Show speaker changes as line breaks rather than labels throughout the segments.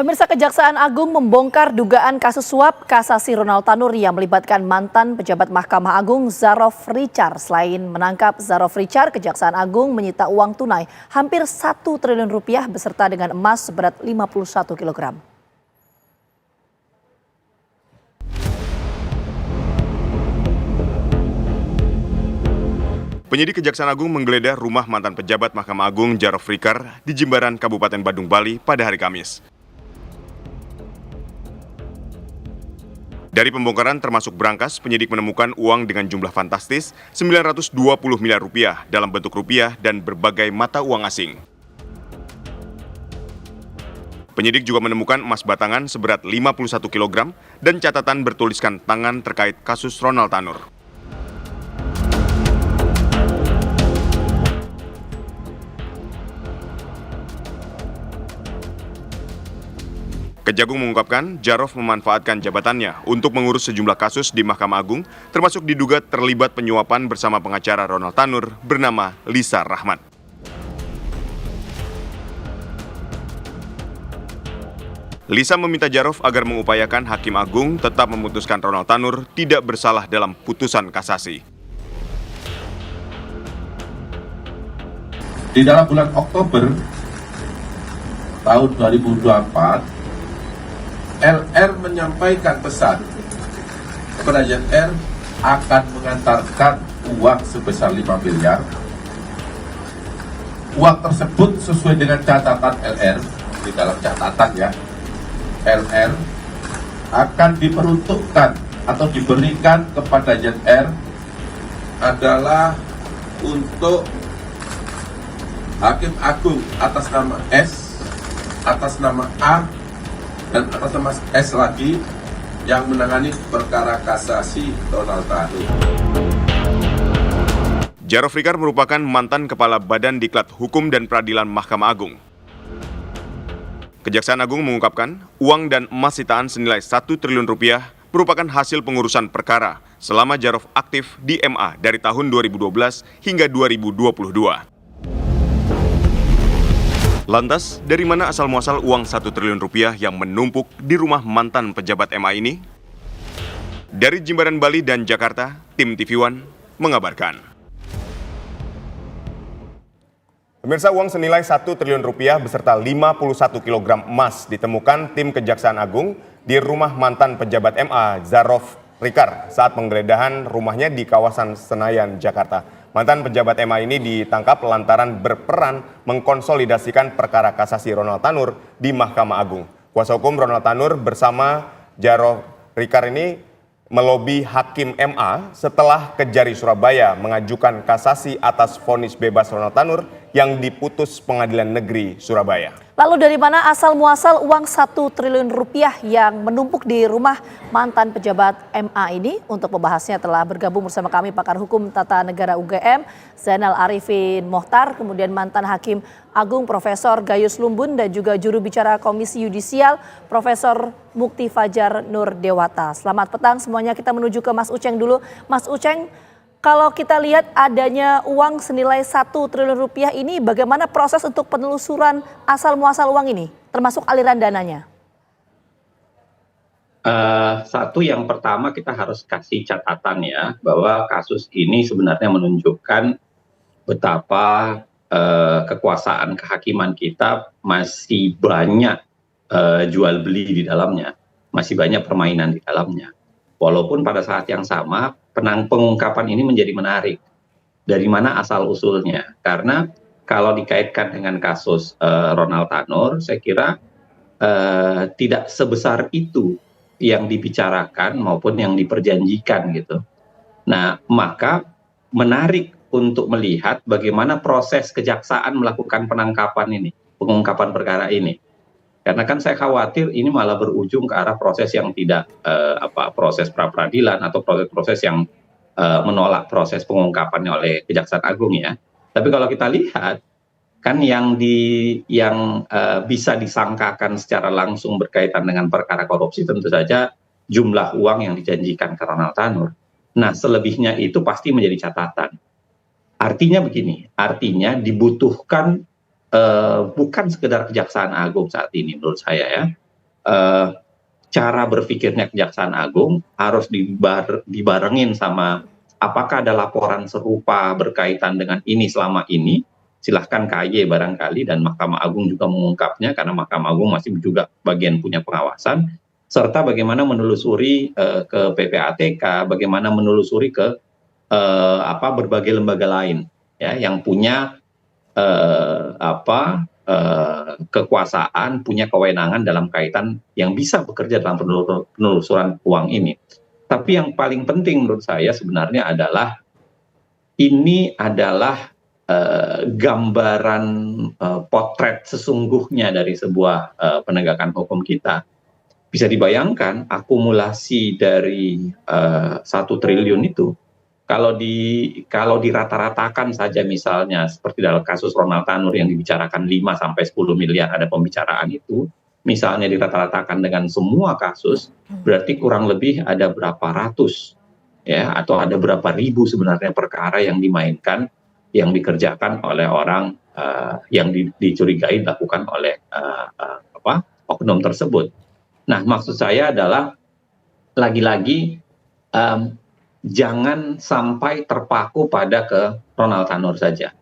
Pemirsa, Kejaksaan Agung membongkar dugaan kasus suap kasasi Ronald Tanur yang melibatkan mantan pejabat Mahkamah Agung Zarof Richard. Selain menangkap Zarof Richard, Kejaksaan Agung menyita uang tunai hampir 1 triliun rupiah beserta dengan emas seberat 51 kg.
Penyidik Kejaksaan Agung menggeledah rumah mantan pejabat Mahkamah Agung Zarof Richard di Jimbaran, Kabupaten Badung, Bali pada hari Kamis. Dari pembongkaran termasuk berangkas, penyidik menemukan uang dengan jumlah fantastis 920 miliar rupiah dalam bentuk rupiah dan berbagai mata uang asing. Penyidik juga menemukan emas batangan seberat 51 kg dan catatan bertuliskan tangan terkait kasus Ronald Tanur. Kejagung mengungkapkan Zarof memanfaatkan jabatannya untuk mengurus sejumlah kasus di Mahkamah Agung, termasuk diduga terlibat penyuapan bersama pengacara Ronald Tanur bernama Lisa Rahmat. Lisa meminta Zarof agar mengupayakan Hakim Agung tetap memutuskan Ronald Tanur tidak bersalah dalam putusan kasasi.
Di dalam bulan Oktober tahun 2024, LR menyampaikan pesan kepada ZR akan mengantarkan uang sebesar 5 miliar. Uang tersebut sesuai dengan catatan LR, di dalam catatan ya, LR akan diperuntukkan atau diberikan kepada ZR adalah untuk Hakim Agung atas nama S, atas nama A, dan atas nama S lagi yang menangani perkara kasasi Ronald Tanur.
Zarof Richard merupakan mantan Kepala Badan Diklat Hukum dan Peradilan Mahkamah Agung. Kejaksaan Agung mengungkapkan uang dan emas sitaan senilai 1 triliun rupiah merupakan hasil pengurusan perkara selama Zarof aktif di MA dari tahun 2012 hingga 2022. Lantas, dari mana asal-muasal uang 1 triliun rupiah yang menumpuk di rumah mantan pejabat MA ini? Dari Jimbaran, Bali dan Jakarta, tim TV One mengabarkan. Pemirsa, uang senilai 1 triliun rupiah beserta 51 kg emas ditemukan tim Kejaksaan Agung di rumah mantan pejabat MA Zarof Richard saat penggeledahan rumahnya di kawasan Senayan, Jakarta. Mantan pejabat MA ini ditangkap lantaran berperan mengkonsolidasikan perkara kasasi Ronald Tanur di Mahkamah Agung. Kuasa hukum Ronald Tanur bersama Zarof Richard ini melobi Hakim MA setelah Kejari Surabaya mengajukan kasasi atas vonis bebas Ronald Tanur yang diputus Pengadilan Negeri Surabaya.
Lalu dari mana asal-muasal uang 1 triliun rupiah yang menumpuk di rumah mantan pejabat MA ini? Untuk membahasnya telah bergabung bersama kami pakar hukum tata negara UGM, Zainal Arifin Mohtar, kemudian mantan Hakim Agung Profesor Gayus Lumbun, dan juga juru bicara Komisi Yudisial Profesor Mukti Fajar Nur Dewata. Selamat petang semuanya, kita menuju ke Mas Uceng dulu. Mas Uceng, kalau kita lihat adanya uang senilai 1 triliun rupiah ini, bagaimana proses untuk penelusuran asal-muasal uang ini, termasuk aliran dananya?
Satu, yang pertama kita harus kasih catatan ya, bahwa kasus ini sebenarnya menunjukkan betapa kekuasaan kehakiman kita masih banyak jual beli di dalamnya, masih banyak permainan di dalamnya. Walaupun pada saat yang sama pengungkapan ini menjadi menarik. Dari mana asal usulnya? Karena kalau dikaitkan dengan kasus Ronald Tanur, saya kira tidak sebesar itu yang dibicarakan maupun yang diperjanjikan gitu. Nah, maka menarik untuk melihat bagaimana proses kejaksaan melakukan penangkapan ini, pengungkapan perkara ini. Karena kan saya khawatir ini malah berujung ke arah proses yang tidak proses pra-peradilan atau proses-proses yang menolak proses pengungkapannya oleh Kejaksaan Agung ya. Tapi kalau kita lihat kan yang bisa disangkakan secara langsung berkaitan dengan perkara korupsi tentu saja jumlah uang yang dijanjikan ke Ronald Tanur. Nah, selebihnya itu pasti menjadi catatan. Artinya begini, artinya dibutuhkan bukan sekedar Kejaksaan Agung saat ini menurut saya ya, eh, cara berpikirnya Kejaksaan Agung harus dibarengin sama apakah ada laporan serupa berkaitan dengan ini selama ini. Silahkan KY barangkali dan Mahkamah Agung juga mengungkapnya karena Mahkamah Agung masih juga bagian punya pengawasan, serta bagaimana menelusuri ke PPATK, bagaimana menelusuri ke berbagai lembaga lain ya yang punya kekuasaan, punya kewenangan dalam kaitan yang bisa bekerja dalam penelusuran uang ini. Tapi yang paling penting menurut saya sebenarnya adalah ini adalah gambaran potret sesungguhnya dari sebuah penegakan hukum kita. Bisa dibayangkan akumulasi dari 1 triliun itu kalau dirata-ratakan saja misalnya seperti dalam kasus Ronald Tanur yang dibicarakan 5 sampai 10 miliar ada pembicaraan itu, misalnya dirata-ratakan dengan semua kasus, berarti kurang lebih ada berapa ratus ya atau ada berapa ribu sebenarnya perkara yang dimainkan yang dikerjakan oleh orang yang dicurigai dilakukan oleh oknum tersebut. Nah, maksud saya adalah lagi-lagi jangan sampai terpaku pada ke Ronald Tanur saja.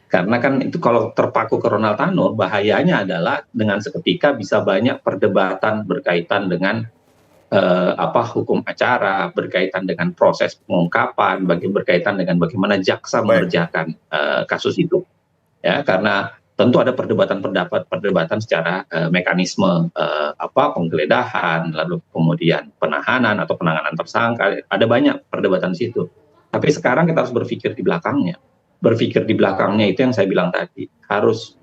Karena kan itu kalau terpaku ke Ronald Tanur, bahayanya adalah dengan seketika bisa banyak perdebatan berkaitan dengan hukum acara, berkaitan dengan proses pengungkapan, berkaitan dengan bagaimana jaksa mengerjakan kasus itu. Ya, karena tentu ada perdebatan secara mekanisme penggeledahan, lalu kemudian penahanan atau penanganan tersangka, ada banyak perdebatan di situ. Tapi sekarang kita harus berpikir di belakangnya. Berpikir di belakangnya itu yang saya bilang tadi, harus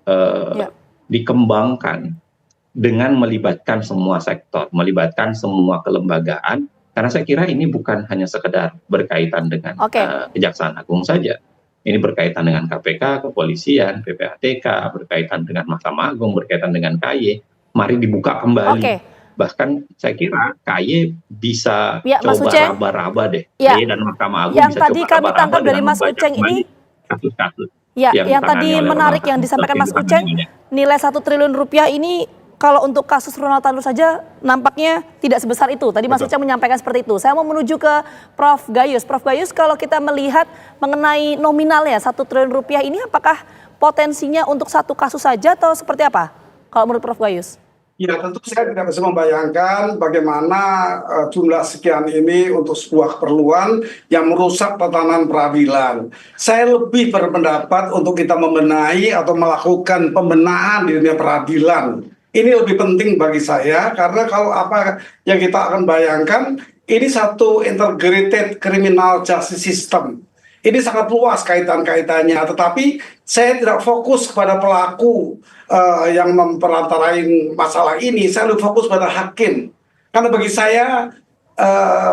dikembangkan dengan melibatkan semua sektor, melibatkan semua kelembagaan, karena saya kira ini bukan hanya sekedar berkaitan dengan Kejaksaan Agung saja. Ini berkaitan dengan KPK, kepolisian, PPATK, berkaitan dengan Mahkamah Agung, berkaitan dengan KY. Mari dibuka kembali. Bahkan saya kira KY bisa coba raba-raba deh. KY dan Mahkamah Agung
yang
bisa
tadi
coba
kami tangkap dari Mas Uceng ini,
kasus-kasus.
yang tadi menarik yang disampaikan Mas Uceng, nilai 1 triliun rupiah ini kalau untuk kasus Ronald Tanur saja nampaknya tidak sebesar itu. Tadi Mas Uceng menyampaikan seperti itu. Saya mau menuju ke Prof. Gayus. Prof. Gayus, kalau kita melihat mengenai nominalnya 1 triliun rupiah ini, apakah potensinya untuk satu kasus saja atau seperti apa? Kalau menurut Prof. Gayus?
Ya, tentu saya tidak bisa membayangkan bagaimana jumlah sekian ini untuk sebuah keperluan yang merusak tatanan peradilan. Saya lebih berpendapat untuk kita membenahi atau melakukan pembenahan di dunia peradilan. Ini lebih penting bagi saya karena kalau apa yang kita akan bayangkan, ini satu integrated criminal justice system. Ini sangat luas kaitan-kaitannya, tetapi saya tidak fokus kepada pelaku yang memperantarain masalah ini. Saya lebih fokus pada hakim. Karena bagi saya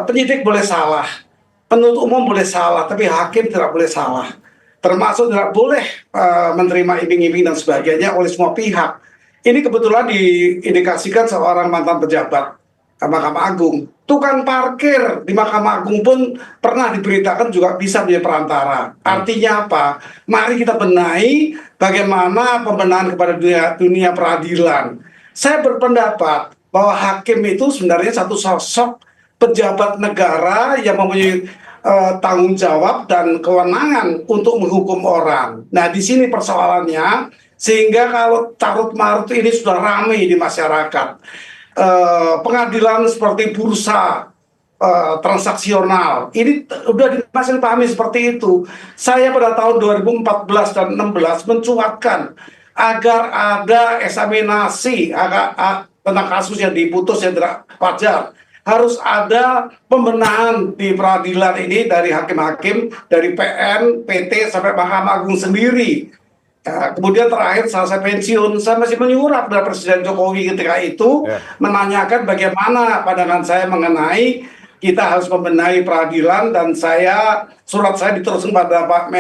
penyidik boleh salah, penuntut umum boleh salah, tapi hakim tidak boleh salah. Termasuk tidak boleh menerima iming-iming dan sebagainya oleh semua pihak. Ini kebetulan diindikasikan seorang mantan pejabat Mahkamah Agung. Tukang parkir di Mahkamah Agung pun pernah diberitakan juga bisa menjadi perantara. Artinya apa? Mari kita benahi bagaimana pembenahan kepada dunia peradilan. Saya berpendapat bahwa hakim itu sebenarnya satu sosok pejabat negara yang mempunyai tanggung jawab dan kewenangan untuk menghukum orang. Nah, di sini persoalannya. Sehingga kalau carut-marut ini sudah ramai di masyarakat. Pengadilan seperti bursa transaksional, ini sudah masih dipahami seperti itu. Saya pada tahun 2014 dan 2016 mencuatkan agar ada eksaminasi tentang kasus yang diputus yang tidak wajar. Harus ada pembenahan di peradilan ini dari hakim-hakim, dari PN, PT, sampai Mahkamah Agung sendiri. Kemudian terakhir saat saya pensiun, saya masih menyurat kepada Presiden Jokowi ketika itu menanyakan bagaimana pandangan saya mengenai kita harus membenahi peradilan, dan surat saya diteruskan pada Pak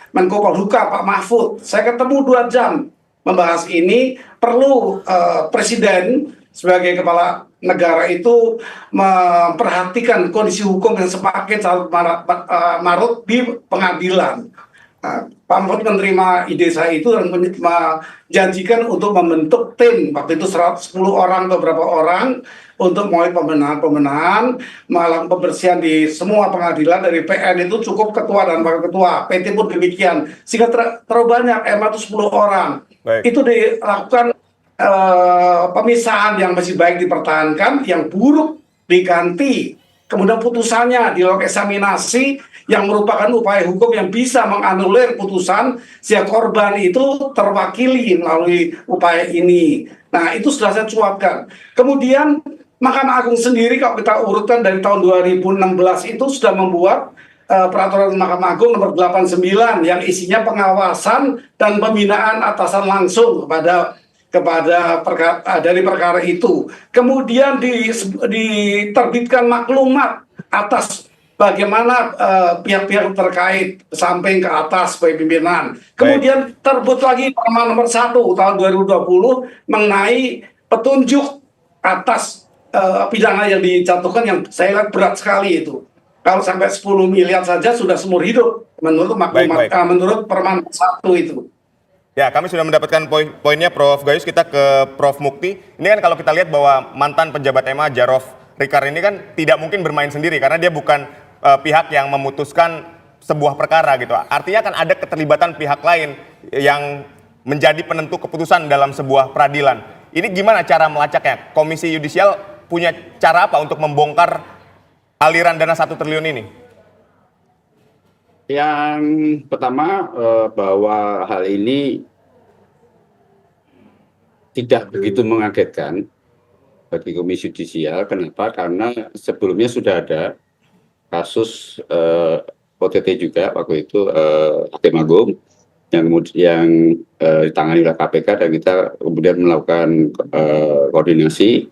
Menko Polhukam, Pak Mahfud. Saya ketemu 2 jam membahas ini. Perlu Presiden sebagai kepala negara itu memperhatikan kondisi hukum yang semakin marut di pengadilan. Pak Mahfud menerima ide saya itu dan menjanjikan untuk membentuk tim, waktu itu 110 orang atau berapa orang, untuk mulai pembenahan, melakukan pembersihan di semua pengadilan. Dari PN itu cukup ketua dan wakil ketua, PT pun demikian, sehingga terlalu banyak, MA itu 10 orang.
Baik.
Itu dilakukan pemisahan, yang masih baik dipertahankan, yang buruk diganti. Kemudian putusannya dilakukan eksaminasi yang merupakan upaya hukum yang bisa menganulir putusan sehingga korban itu terwakili melalui upaya ini. Nah, itu sudah saya cuapkan. Kemudian Mahkamah Agung sendiri kalau kita urutkan dari tahun 2016 itu sudah membuat peraturan Mahkamah Agung nomor 89 yang isinya pengawasan dan pembinaan atasan langsung dari perkara itu. Kemudian diterbitkan maklumat atas bagaimana pihak-pihak terkait samping ke atas sebagai pimpinan. Kemudian terbit lagi Perma nomor 1 tahun 2020 mengenai petunjuk atas pidana yang dijatuhkan, yang saya lihat berat sekali itu. Kalau sampai 10 miliar saja sudah seumur hidup menurut maklumat menurut Perma 1 itu.
Ya, kami sudah mendapatkan poinnya Prof. Gayus. Kita ke Prof. Mukti. Ini kan kalau kita lihat bahwa mantan pejabat MA Jarod Rikar ini kan tidak mungkin bermain sendiri karena dia bukan pihak yang memutuskan sebuah perkara gitu. Artinya kan ada keterlibatan pihak lain yang menjadi penentu keputusan dalam sebuah peradilan. Ini gimana cara melacaknya? Komisi Yudisial punya cara apa untuk membongkar aliran dana 1 triliun ini?
Yang pertama bahwa hal ini tidak begitu mengagetkan bagi Komisi Yudisial. Kenapa? Karena sebelumnya sudah ada kasus OTT juga waktu itu Hakim Agung yang ditangani oleh KPK, dan kita kemudian melakukan koordinasi,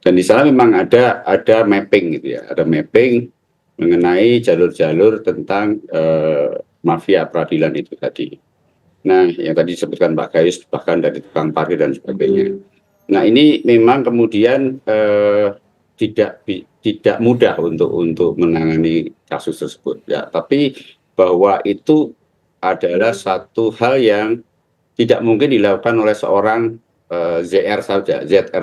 dan di sana memang ada mapping gitu ya, ada mapping mengenai jalur-jalur tentang mafia peradilan itu tadi. Nah, yang tadi disebutkan Pak Gayus, bahkan dari tukang parkir dan sebagainya. Nah, ini memang kemudian tidak mudah untuk menangani kasus tersebut ya. Tapi bahwa itu adalah satu hal yang tidak mungkin dilakukan oleh seorang ZR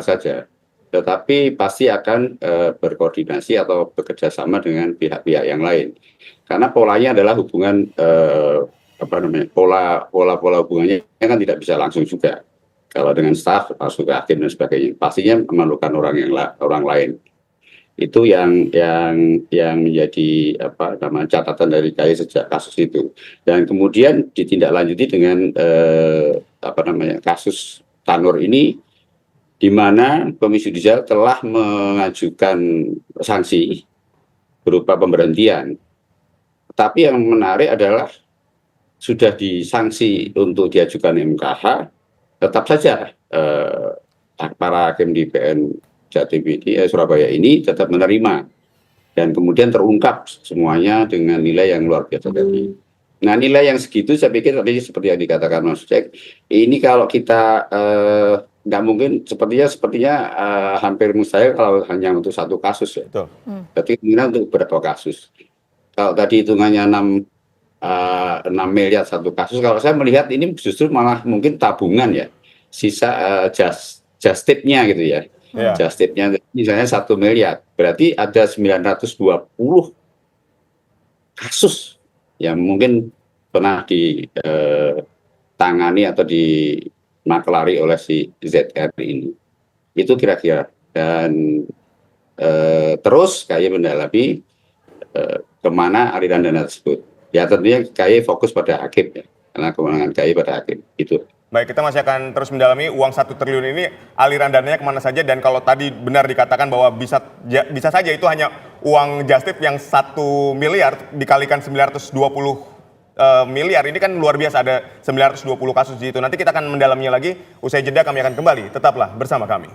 saja. Tetapi pasti akan berkoordinasi atau bekerja sama dengan pihak-pihak yang lain, karena polanya adalah hubungan pola hubungannya kan tidak bisa langsung juga. Kalau dengan staf langsung ke hakim dan sebagainya, pastinya memerlukan orang lain. Itu yang menjadi catatan dari KAI sejak kasus itu, dan kemudian ditindaklanjuti dengan kasus Tanur ini, di mana Komisi Yudisial telah mengajukan sanksi berupa pemberhentian. Tapi yang menarik adalah sudah disanksi untuk diajukan MKH, tetap saja para hakim di PN Jatim ini, Surabaya ini tetap menerima, dan kemudian terungkap semuanya dengan nilai yang luar biasa tadi. Nah, nilai yang segitu saya pikir tadi seperti yang dikatakan Mas Jack, ini kalau kita nggak mungkin, sepertinya hampir mustahil kalau hanya untuk satu kasus ya.
Betul.
Berarti kemungkinan untuk beberapa kasus. Kalau tadi hitungannya 6 miliar satu kasus, kalau saya melihat ini justru malah mungkin tabungan ya, sisa just tip-nya gitu ya. Just tip-nya misalnya 1 miliar, berarti ada 920 kasus yang mungkin pernah ditangani atau dimaklari oleh si ZR ini. Itu kira-kira. Dan terus KAI mendalami kemana aliran dana tersebut. Ya tentunya KAI fokus pada hakim ya, karena kewenangan KAI pada hakim itu.
Baik, kita masih akan terus mendalami uang 1 triliun ini, aliran dananya kemana saja, dan kalau tadi benar dikatakan bahwa bisa saja itu hanya uang just tip yang 1 miliar dikalikan 920 miliar, ini kan luar biasa, ada 920 kasus di situ. Nanti kita akan mendalaminya lagi, usai jeda kami akan kembali, tetaplah bersama kami.